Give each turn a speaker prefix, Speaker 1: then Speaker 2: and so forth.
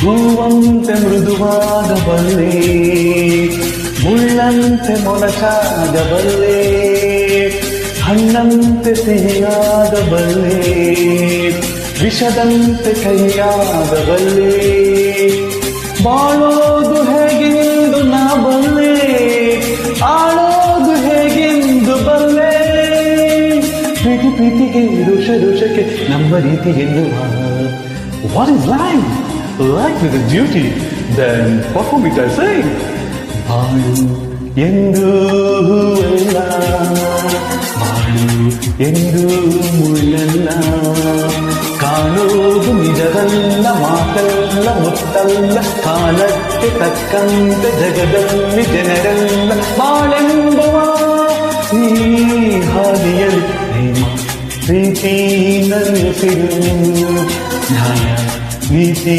Speaker 1: ಹೂವಂತೆ ಮೃದುವಾಗಬಲ್ಲೆ, ಮುಳ್ಳಂತೆ ಮೊನಚಾಗಬಲ್ಲೆ, ಹಣ್ಣಂತೆ ಸಿಹಿಯಾಗಬಲ್ಲೆ, ವಿಷದಂತೆ ಕೈಯಾಗಬಲ್ಲೆ. ಬಾಳೋದು ಹೇಗೆಂದು ನಾ ಬಲ್ಲೆ, ಆಳೋದು ಹೇಗೆಂದು ಬಲ್ಲೆ. ಪ್ರೀತಿ ಪ್ರೀತಿಗೆ ರುಷ ರುಷಕ್ಕೆ ನಮ್ಮ ರೀತಿ ಎನ್ನುವ. What is life? Life is a duty. Then perform it, I say. ಬಾಳು ಎಂದು ಹೂವಲ್ಲ, ಬಾಳು ಎಂದು ಮುಳ್ಳಲ್ಲ, ಕಾಣೋದು ನಿಜವಲ್ಲ, ಮಾತಲ್ಲ ಮುತ್ತಲ್ಲ, ಕಾಲಕ್ಕೆ ತಕ್ಕಂತೆ ಜಗದಲ್ಲಿ ಜನರೆಲ್ಲ ಬಾಳೆಂಬುವ ಈ ಹಾದಿಯಲ್ಲಿ ಪ್ರೇಮ ಪ್ರೀತಿ ನನ್ನುಸಿರು, ನ್ಯಾಯ ನೀತಿ